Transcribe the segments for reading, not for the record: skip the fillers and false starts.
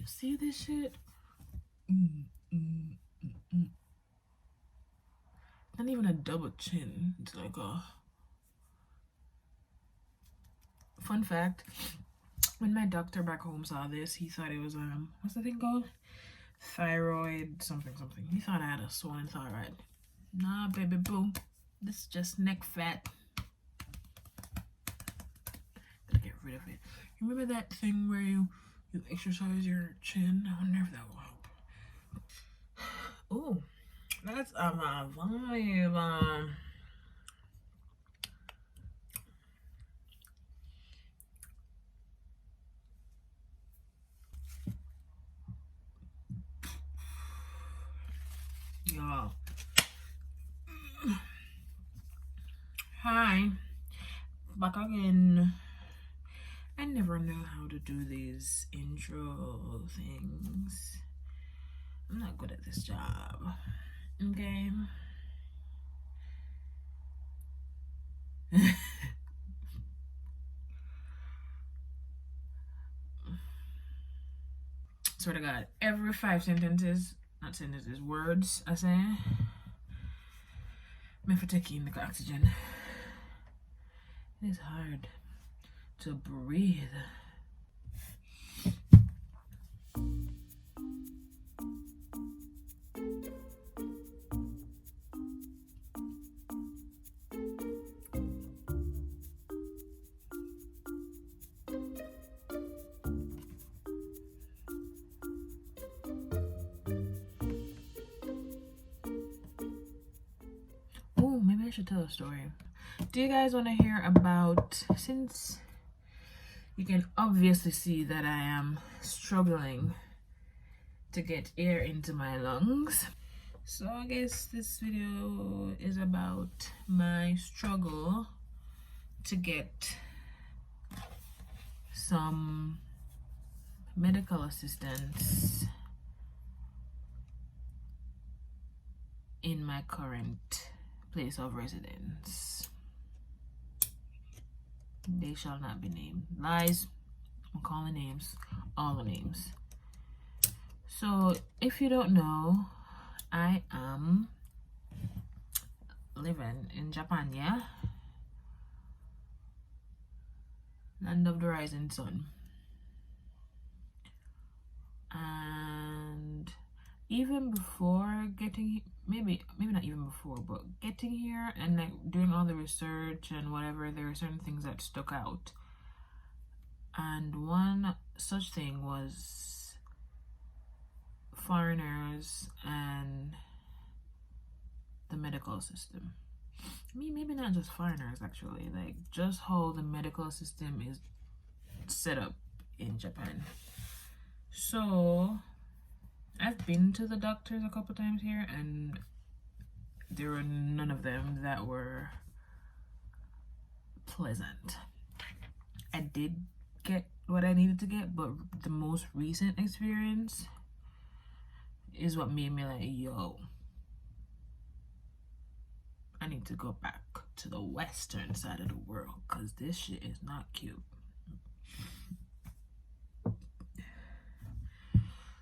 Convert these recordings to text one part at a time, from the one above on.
See this shit? Not even a double chin. It's like a fun fact. When my doctor back home saw this, he thought it was what's the thing called? Thyroid something. He thought I had a swollen thyroid. Nah, baby boo. This is just neck fat. Gotta get rid of it. You remember that thing where you exercise your chin? I wonder if that will help. Ooh, that's my vibe. Y'all. Hi. Back again. I never know how to do these intro things. I'm not good at this job. Okay. Swear to God, every 5 sentences, not sentences, words I say, meant for taking the oxygen. It is hard to breathe. Oh, maybe I should tell a story. Do you guys want to hear about, since you can obviously see that I am struggling to get air into my lungs. So I guess this video is about my struggle to get some medical assistance in my current place of residence. They shall not be named. Lies. I'm calling names. All the names. So if you don't know, I am living in Japan, yeah? Land of the rising sun. And even before getting, maybe not even before, but getting here and like doing all the research and whatever, there are certain things that stuck out. And one such thing was foreigners and the medical system. I mean, maybe not just foreigners, actually, like just how the medical system is set up in Japan. So I've been to the doctors a couple times here, and there were none of them that were pleasant. I did get what I needed to get, but the most recent experience is what made me like, yo, I need to go back to the western side of the world, because this shit is not cute.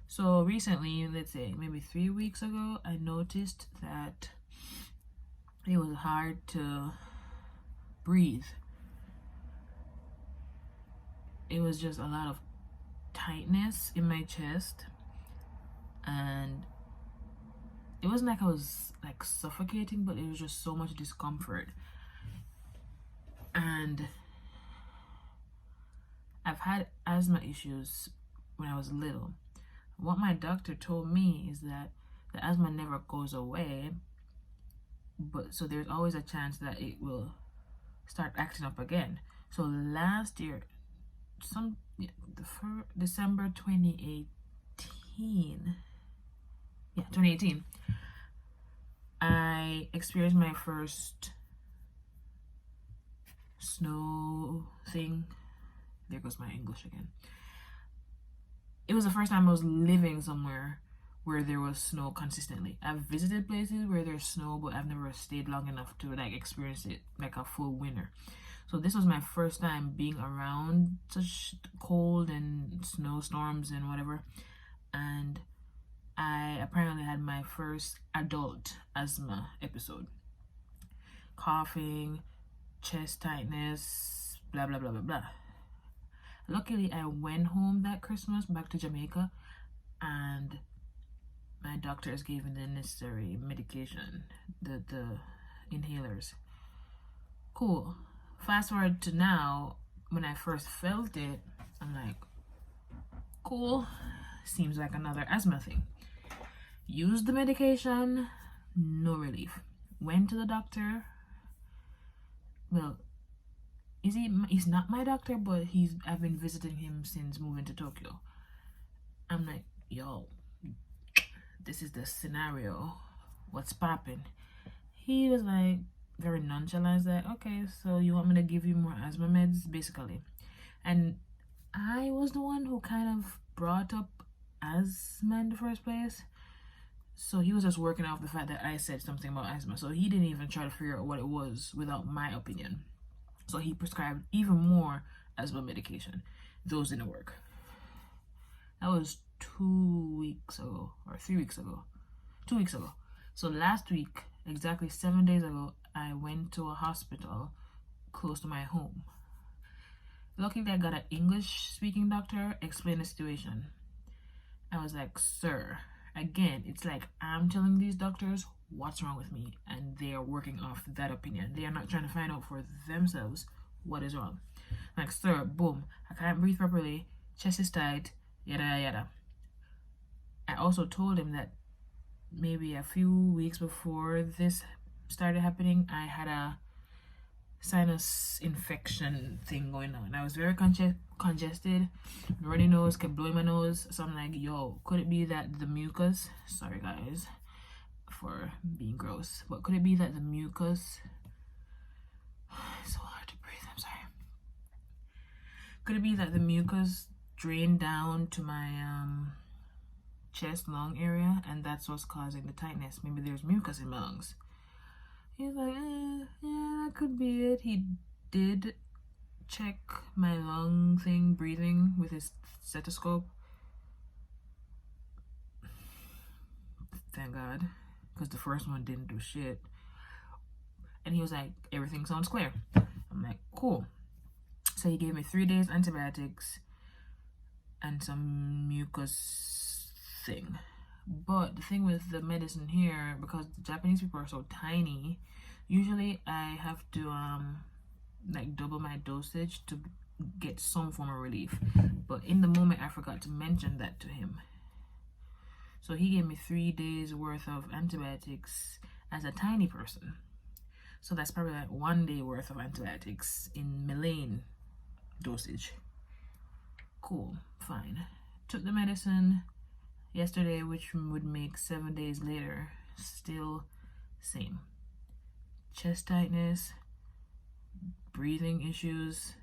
So recently, let's say maybe 3 weeks ago, I noticed that it was hard to breathe. It was just a lot of tightness in my chest, and it wasn't like I was like suffocating, but it was just so much discomfort. And I've had asthma issues when I was little. What my doctor told me is that the asthma never goes away, but so there's always a chance that it will start acting up again. So last year, December 2018, 2018, I experienced my first snow thing. There goes my English again. it was the first time I was living somewhere where there was snow consistently. I've visited places where there's snow, but I've never stayed long enough to like experience it like a full winter. So this was my first time being around such cold and snowstorms and whatever. And I apparently had my first adult asthma episode. Coughing, chest tightness, blah blah blah blah blah. Luckily, I went home that Christmas back to Jamaica, and my doctors gave me the necessary medication, the inhalers. Cool. Fast forward to now, when I first felt it, I'm like, cool, seems like another asthma thing. Used the medication, no relief. Went to the doctor. Well, he's not my doctor, but I've been visiting him since moving to Tokyo. I'm like, yo, this is the scenario. What's popping? He was like very nonchalant, like, okay, so you want me to give you more asthma meds, basically. And I was the one who kind of brought up asthma in the first place. So he was just working off the fact that I said something about asthma. So he didn't even try to figure out what it was without my opinion. So he prescribed even more asthma medication. Those didn't work. That was 2 weeks ago, or 3 weeks ago. 2 weeks ago. So last week, exactly 7 days ago, I went to a hospital close to my home. Luckily, I got an English-speaking doctor explain the situation. I was like, sir, again, it's like I'm telling these doctors what's wrong with me, and they are working off that opinion. They are not trying to find out for themselves what is wrong. Like, sir, boom, I can't breathe properly, chest is tight, yada yada. I also told him that maybe a few weeks before this started happening, I had a sinus infection thing going on. I was very congested, runny nose, kept blowing my nose. So I'm like, yo, could it be that the mucus, sorry guys for being gross, but could it be that the mucus, it's so hard to breathe, I'm sorry. Could it be that the mucus drained down to my chest lung area, and that's what's causing the tightness? Maybe there's mucus in my lungs. He's like, yeah, that could be it. He did check my lung thing, breathing, with his stethoscope. Thank God, because the first one didn't do shit. And he was like, everything sounds clear. I'm like, cool. So he gave me 3 days antibiotics and some mucus thing. But the thing with the medicine here, because the Japanese people are so tiny, usually I have to like double my dosage to get some form of relief. But in the moment, I forgot to mention that to him. So he gave me 3 days worth of antibiotics as a tiny person. So that's probably like 1 day worth of antibiotics in Malayan dosage. Cool, fine. Took the medicine yesterday, which would make 7 days later. Still same. Chest tightness, breathing issues.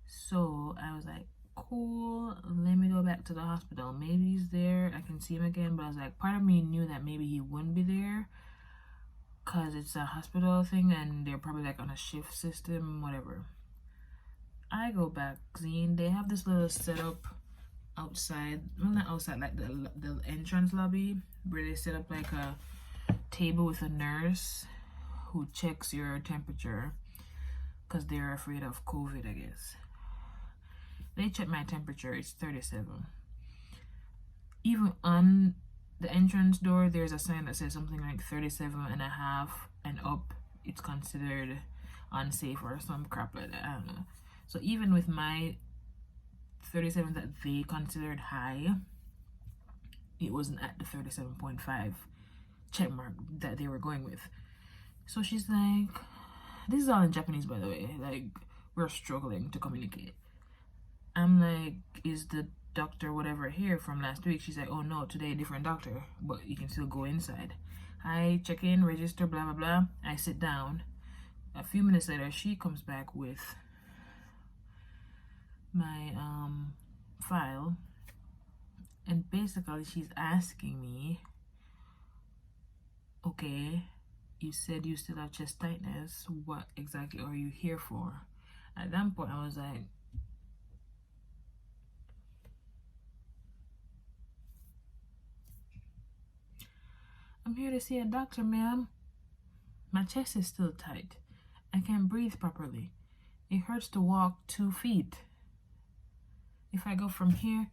So I was like, cool, let me go back to the hospital. Maybe he's there, I can see him again. But I was like, part of me knew that maybe he wouldn't be there because it's a hospital thing and they're probably like on a shift system, whatever. I go back, clean. They have this little setup outside, well, not outside, like the entrance lobby, where they set up like a table with a nurse who checks your temperature because they're afraid of COVID, I guess. They check my temperature, it's 37. Even on the entrance door, there's a sign that says something like 37.5 and up, it's considered unsafe or some crap like that, I don't know. So even with my 37 that they considered high, it wasn't at the 37.5 check mark that they were going with. So she's like, this is all in Japanese, by the way, like, we're struggling to communicate. I'm like, is the doctor whatever here from last week? She's like, oh no, today a different doctor, but you can still go inside. I check in, register, blah blah blah. I sit down. A few minutes later, she comes back with my file, and basically she's asking me, okay, you said you still have chest tightness, what exactly are you here for? At that point I was like, I'm here to see a doctor, ma'am. My chest is still tight. I can't breathe properly. It hurts to walk 2 feet. If I go from here,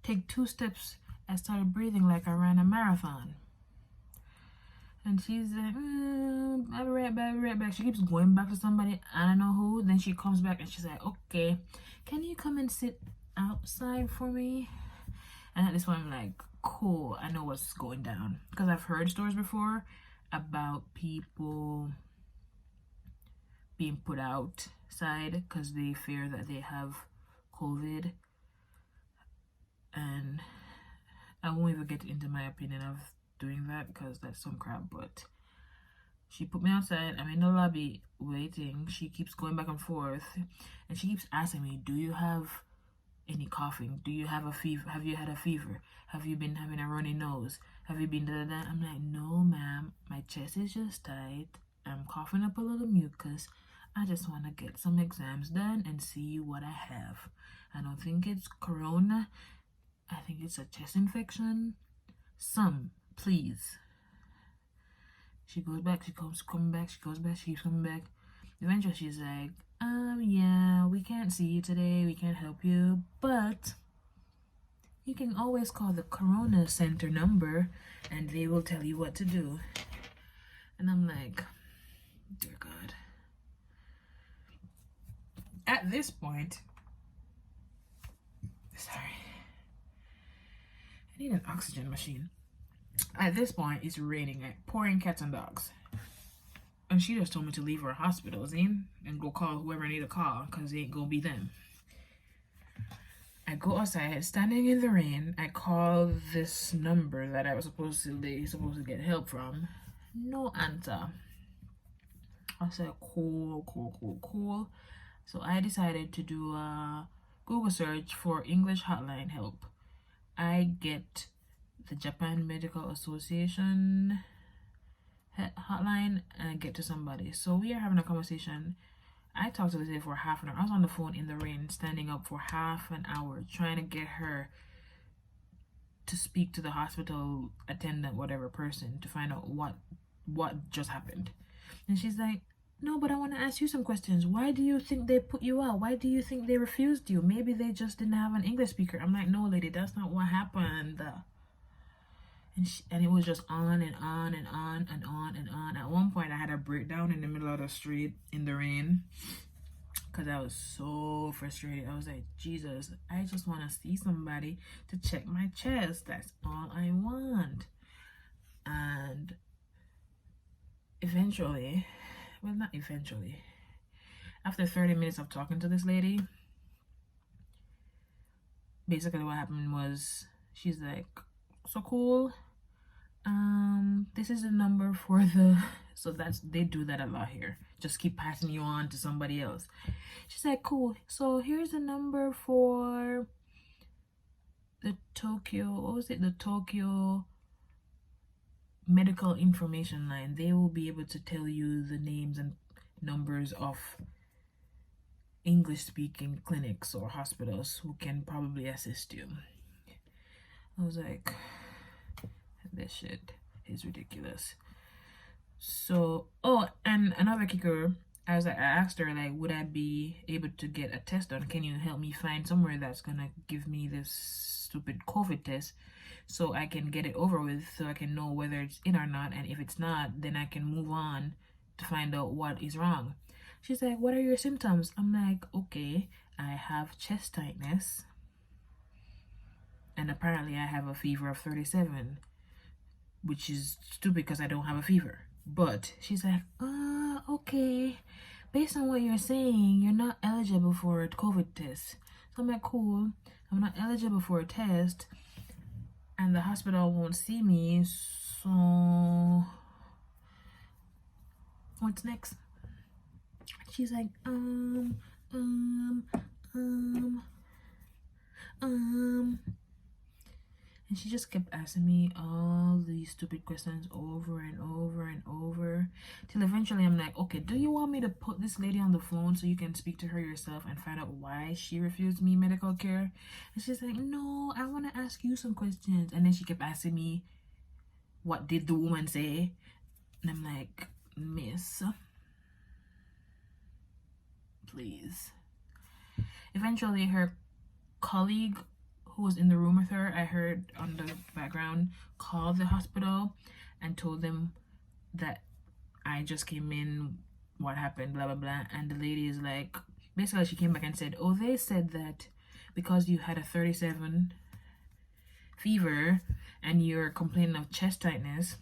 take 2 steps, I started breathing like I ran a marathon. And she's like, I'll be right back, I'll be right back. She keeps going back to somebody, I don't know who. Then she comes back and she's like, okay, can you come and sit outside for me? And at this point I'm like, cool, I know what's going down. Because I've heard stories before about people being put outside because they fear that they have COVID. And I won't even get into my opinion of doing that because that's some crap, but she put me outside. I'm in the lobby waiting. She keeps going back and forth and she keeps asking me, do you have any coughing? Do you have a fever? Have you had a fever? Have you been having a runny nose? Have you been da-da-da? I'm like, no ma'am, my chest is just tight. I'm coughing up a little mucus. I just want to get some exams done and see what I have. I don't think it's corona. I think it's a chest infection. Please. She goes back, she comes coming back, she goes back, she keeps coming back. Eventually she's like, yeah, we can't see you today, we can't help you, but you can always call the Corona Center number and they will tell you what to do. And I'm like, dear God. At this point, sorry, I need an oxygen machine. At this point, it's raining, like pouring cats and dogs. And she just told me to leave her hospital, Zine, and go call whoever I need to call, because it ain't gonna be them. I go outside, standing in the rain. I call this number that I was supposed to get help from. No answer. I said, cool. So I decided to do a Google search for English hotline help. I get the Japan Medical Association hotline and I get to somebody. So we are having a conversation. I talked to this lady for half an hour. I was on the phone in the rain, standing up for half an hour, trying to get her to speak to the hospital attendant, whatever person, to find out what just happened. And she's like, no, but I want to ask you some questions. Why do you think they put you out? Why do you think they refused you? Maybe they just didn't have an English speaker. I'm like, no, lady, that's not what happened. And it was just on and on and on and on and on. At one point, I had a breakdown in the middle of the street in the rain because I was so frustrated. I was like, Jesus, I just want to see somebody to check my chest. That's all I want. And eventually, well, not eventually, after 30 minutes of talking to this lady, basically what happened was she's like, so cool, this is the number for the, so they do that a lot here, just keep passing you on to somebody else. She's like, cool, so here's the number for the Tokyo medical information line. They will be able to tell you the names and numbers of English speaking clinics or hospitals who can probably assist you. I was like, this shit is ridiculous. So, oh, and another kicker, I asked her, like, would I be able to get a test done? Can you help me find somewhere that's gonna give me this stupid COVID test so I can get it over with, so I can know whether it's in or not, and if it's not, then I can move on to find out what is wrong. She's like, what are your symptoms? I'm like, okay, I have chest tightness, and apparently I have a fever of 37, which is stupid because I don't have a fever. But she's like, okay, based on what you're saying, you're not eligible for a COVID test. So I'm like, cool, I'm not eligible for a test, and the hospital won't see me, so what's next? She's like, And she just kept asking me all these stupid questions over and over and over, till eventually I'm like, okay, do you want me to put this lady on the phone so you can speak to her yourself and find out why she refused me medical care? And she's like, no, I want to ask you some questions. And then she kept asking me, what did the woman say? And I'm like, miss, please. Eventually her colleague who was in the room with her, I heard on the background, called the hospital and told them that I just came in, what happened, blah blah blah. And the lady is like, basically she came back and said, oh, they said that because you had a 37 fever and you're complaining of chest tightness,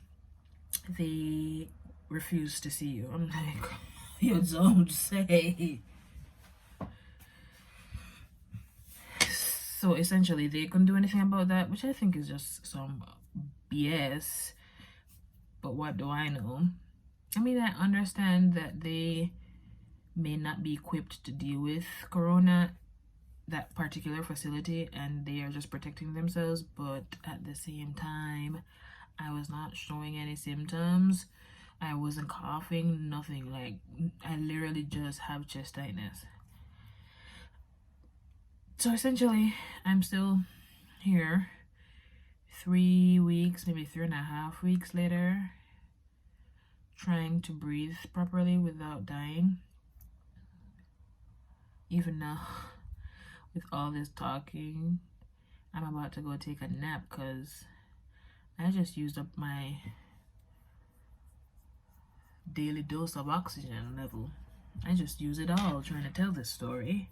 they refused to see you. I'm like, you don't say. So essentially they couldn't do anything about that, which I think is just some BS. But what do I know? I mean, I understand that they may not be equipped to deal with corona, that particular facility, and they are just protecting themselves, but at the same time, I was not showing any symptoms. I wasn't coughing, nothing. Like, I literally just have chest tightness. So essentially, I'm still here 3 weeks, maybe 3.5 weeks later, trying to breathe properly without dying. Even now, with all this talking, I'm about to go take a nap because I just used up my daily dose of oxygen level. I just use it all trying to tell this story.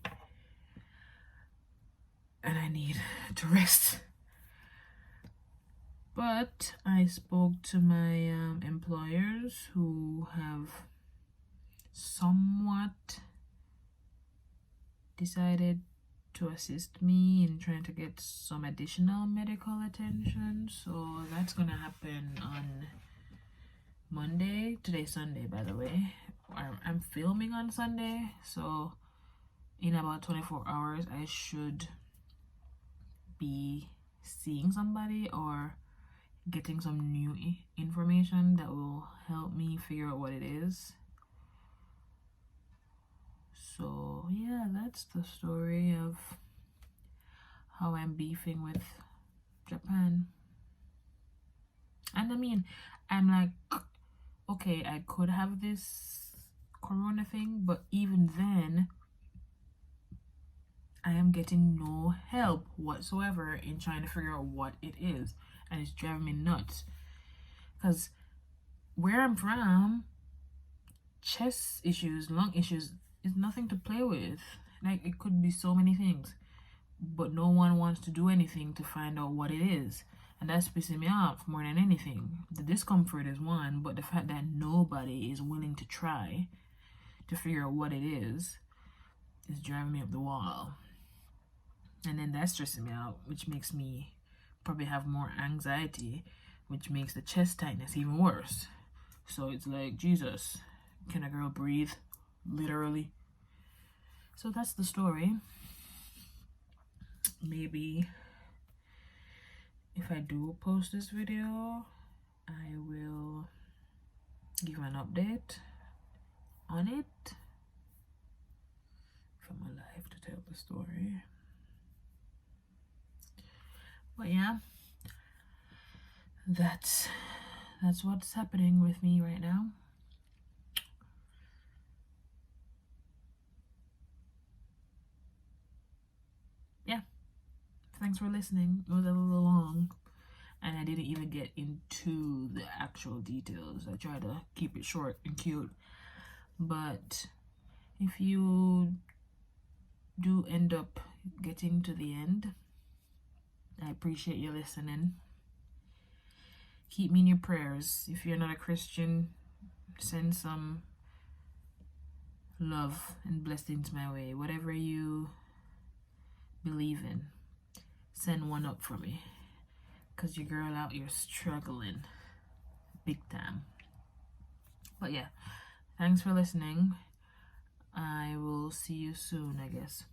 And I need to rest. But I spoke to my employers who have somewhat decided to assist me in trying to get some additional medical attention. So that's gonna happen on Monday. Today's Sunday, by the way. I'm filming on Sunday, so in about 24 hours I should be seeing somebody or getting some new information that will help me figure out what it is. So yeah, that's the story of how I'm beefing with Japan. And I mean, I'm like, okay, I could have this corona thing, but even then I am getting no help whatsoever in trying to figure out what it is, and it's driving me nuts. Because where I'm from, chest issues, lung issues is nothing to play with. Like, it could be so many things, but no one wants to do anything to find out what it is, and that's pissing me off more than anything. The discomfort is one, but the fact that nobody is willing to try to figure out what it is driving me up the wall. And then that's stressing me out, which makes me probably have more anxiety, which makes the chest tightness even worse. So it's like, Jesus, can a girl breathe? Literally. So that's the story. Maybe if I do post this video, I will give an update on it, if I'm alive to tell the story. But yeah, that's what's happening with me right now. Yeah, thanks for listening. It was a little long, and I didn't even get into the actual details. I tried to keep it short and cute. But if you do end up getting to the end, I appreciate you listening. Keep me in your prayers. If you're not a Christian, send some love and blessings my way. Whatever you believe in, send one up for me, because your girl out here struggling big time. But yeah, thanks for listening. I will see you soon, I guess.